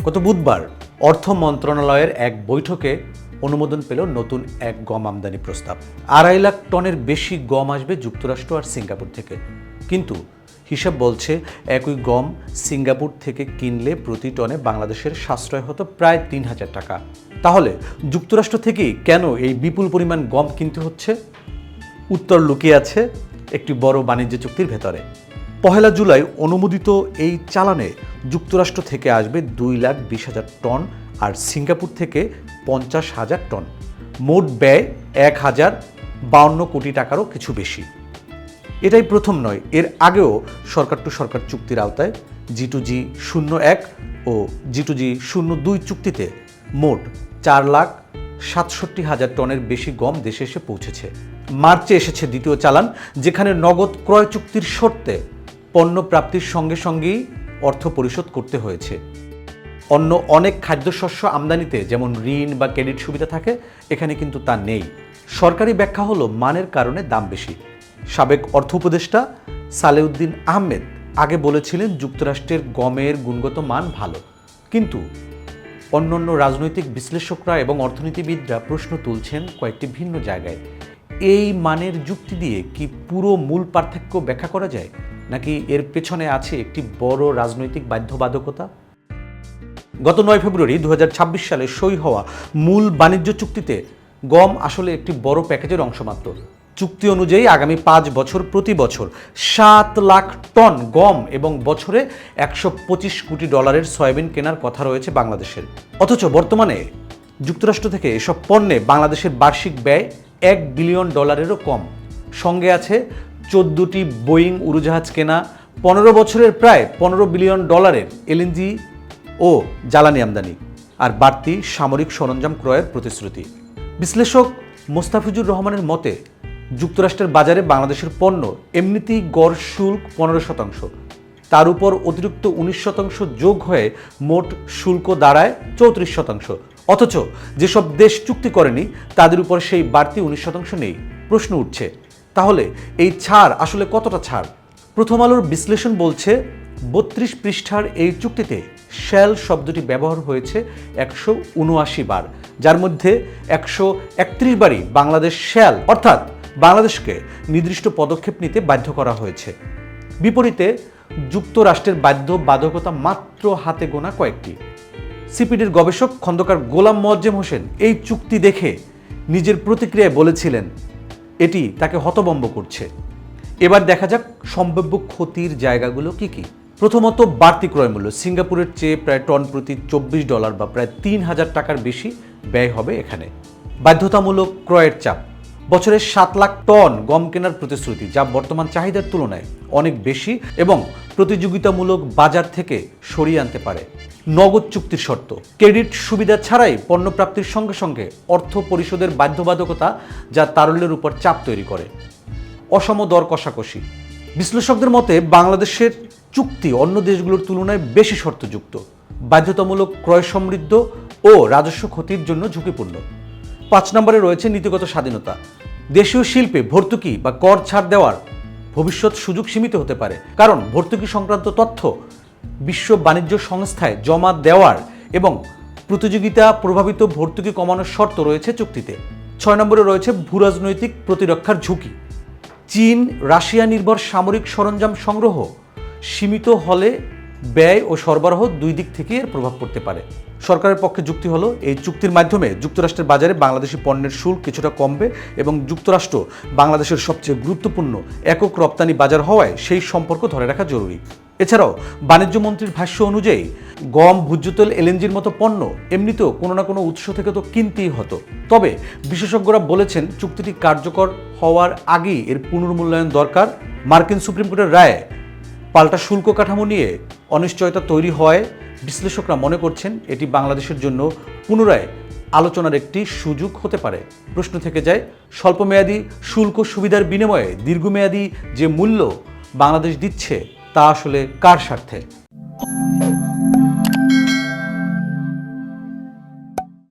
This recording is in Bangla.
গত বুধবার অর্থ মন্ত্রণালয়ের এক বৈঠকে অনুমোদন পেল নতুন এক গম আমদানি প্রস্তাব। 2.5 লাখ টনের বেশি গম আসবে যুক্তরাষ্ট্র আর সিঙ্গাপুর থেকে। কিন্তু হিসাব বলছে একই গম সিঙ্গাপুর থেকে কিনলে প্রতি টনে বাংলাদেশের সাশ্রয় হতো প্রায় 3,000 টাকা। তাহলে যুক্তরাষ্ট্র থেকেই কেন এই বিপুল পরিমাণ গম কিনতে হচ্ছে? উত্তর লুকিয়ে আছে একটি বড় বাণিজ্য চুক্তির ভেতরে। 1 জুলাই অনুমোদিত এই চালানে যুক্তরাষ্ট্র থেকে আসবে 2,20,000 টন আর সিঙ্গাপুর থেকে 50,000 টন। মোট ব্যয় 1,052 কোটি টাকারও কিছু বেশি। এটাই প্রথম নয়, এর আগেও সরকার টু সরকার চুক্তির আওতায় G2G01 ও G2G02 চুক্তিতে মোট 4,67,000 টনের বেশি গম দেশে এসে পৌঁছেছে। মার্চে এসেছে দ্বিতীয় চালান, যেখানে নগদ ক্রয় চুক্তির শর্তে পণ্য প্রাপ্তির সঙ্গে সঙ্গেই অর্থ পরিশোধ করতে হয়েছে। অন্য অনেক খাদ্যশস্য আমদানিতে যেমন ঋণ বা ক্রেডিট সুবিধা থাকে, এখানে কিন্তু তা নেই। সরকারি ব্যাখ্যা হলো মানের কারণে দাম বেশি। সাবেক অর্থ উপদেষ্টা সালেউদ্দিন আহমেদ আগে বলেছিলেন যুক্তরাষ্ট্রের গমের গুণগত মান ভালো, কিন্তু অন্যান্য রাজনৈতিক বিশ্লেষকরা এবং অর্থনীতিবিদরা প্রশ্ন তুলছেন কয়েকটি ভিন্ন জায়গায়। এই মানের যুক্তি দিয়ে কি পুরো মূল পার্থক্য ব্যাখ্যা করা যায়, নাকি এর পেছনে আছে একটি বড় রাজনৈতিক বাধ্যবাধকতা? গত 9 ফেব্রুয়ারি 2026 সালে সই হওয়া মূল বাণিজ্য চুক্তিতে গম আসলে একটি বড় প্যাকেজের অংশ মাত্র। চুক্তি অনুযায়ী আগামী 5 বছর প্রতি বছর 7 লাখ টন গম এবং বছরে $125 কোটি সয়াবিন কেনার কথা রয়েছে বাংলাদেশের। অথচ বর্তমানে যুক্তরাষ্ট্র থেকে এসব পণ্যে বাংলাদেশের বার্ষিক ব্যয় $1 বিলিয়ন কম। সঙ্গে আছে 14টি বোয়িং উড়োজাহাজ কেনা, 15 বছরের প্রায় $15 বিলিয়ন এলএনজি ও জ্বালানি আমদানি, আর বাড়তি সামরিক সরঞ্জাম ক্রয়ের প্রতিশ্রুতি। বিশ্লেষক মোস্তাফিজুর রহমানের মতে যুক্তরাষ্ট্রের বাজারে বাংলাদেশের পণ্য এমনিতেই গড় শুল্ক 15%, তার উপর অতিরিক্ত 19% যোগ হয়ে মোট শুল্ক দাঁড়ায় 34%। অথচ যেসব দেশ চুক্তি করেনি তাদের উপর সেই বাড়তি 19% নেই। প্রশ্ন উঠছে, তাহলে এই ছাড় আসলে কতটা ছাড়? প্রথম আলোর বিশ্লেষণ বলছে 32 পৃষ্ঠার এই চুক্তিতে শ্যাল শব্দটি ব্যবহার হয়েছে 179 বার, যার মধ্যে 131 বারই বাংলাদেশ শ্যাল, অর্থাৎ বাংলাদেশকে নির্দিষ্ট পদক্ষেপ নিতে বাধ্য করা হয়েছে। বিপরীতে যুক্তরাষ্ট্রের বাধ্যবাধকতা মাত্র হাতে গোনা কয়েকটি। সিপিডির গবেষক খন্দকার গোলাম মোয়াজ্জেম হোসেন এই চুক্তি দেখে নিজের প্রতিক্রিয়ায় বলেছিলেন এটি তাকে হতভম্ব করছে। এবার দেখা যাক সম্ভাব্য ক্ষতির জায়গাগুলো কি কি। প্রথমত, বাড়তি ক্রয় মূল্য। সিঙ্গাপুরের চেয়ে প্রায় টন প্রতি $24 বা প্রায় 3,000 টাকার বেশি ব্যয় হবে এখানে। বাধ্যতামূলক ক্রয়ের চাপ। বছরে 7 লাখ টন গম কেনার প্রতিশ্রুতি, যা বর্তমান চাহিদার তুলনায় অনেক বেশি এবং প্রতিযোগিতামূলক বাজার থেকে সরিয়ে আনতে পারে। নগদ চুক্তির শর্ত। ক্রেডিট সুবিধা ছাড়াই পণ্য প্রাপ্তির সঙ্গে সঙ্গে অর্থ পরিশোধের বাধ্যবাধকতা, যা তারল্যের উপর চাপ তৈরি করে। অসম দর কষাকষি। বিশ্লেষকদের মতে বাংলাদেশের চুক্তি অন্য দেশগুলোর তুলনায় বেশি শর্তযুক্ত, বাধ্যতামূলক ক্রয় সমৃদ্ধ ও রাজস্ব ক্ষতির জন্য ঝুঁকিপূর্ণ। 5 নম্বরে রয়েছে নীতিগত স্বাধীনতা। দেশীয় শিল্পে ভর্তুকি বা কর ছাড় দেওয়ার ভবিষ্যৎ সুযোগ সীমিত হতে পারে, কারণ ভর্তুকি সংক্রান্ত তথ্য বিশ্ব বাণিজ্য সংস্থায় জমা দেওয়ার এবং প্রতিযোগিতা প্রভাবিত ভর্তুকি কমানোর শর্ত রয়েছে চুক্তিতে। 6 নম্বরে রয়েছে ভূরাজনৈতিক প্রতিরক্ষার ঝুঁকি। চীন রাশিয়া নির্ভর সামরিক সরঞ্জাম সংগ্রহ সীমিত হলে ব্যয় ও সরবরাহ দুই দিক থেকে এর প্রভাব পড়তে পারে। সরকারের পক্ষে যুক্তি হলো এই চুক্তির মাধ্যমে যুক্তরাষ্ট্রের বাজারে বাংলাদেশি পণ্যের শুল্ক কিছুটা কমবে এবং যুক্তরাষ্ট্র বাংলাদেশের সবচেয়ে গুরুত্বপূর্ণ একক রপ্তানি বাজার হওয়ায় সেই সম্পর্ক ধরে রাখা জরুরি। এছাড়াও বাণিজ্য মন্ত্রীর ভাষ্য অনুযায়ী গম, ভোজ্য তেল, এলএনজির মতো পণ্য এমনিতেও কোনো না কোনো উৎস থেকে তো কিনতেই হতো। তবে বিশেষজ্ঞরা বলেছেন চুক্তিটি কার্যকর হওয়ার আগেই এর পুনর্মূল্যায়ন দরকার। মার্কিন সুপ্রিম কোর্টের রায়ে পাল্টা শুল্ক কাঠামো নিয়ে অনিশ্চয়তা তৈরি হওয়ায় বিশ্লেষকরা মনে করছেন এটি বাংলাদেশের জন্য পুনরায় আলোচনার একটি সুযোগ হতে পারে। প্রশ্ন থেকে যায়, স্বল্পমেয়াদী শুল্ক সুবিধার বিনিময়ে দীর্ঘমেয়াদী যে মূল্য বাংলাদেশ দিচ্ছে তা আসলে কার স্বার্থে?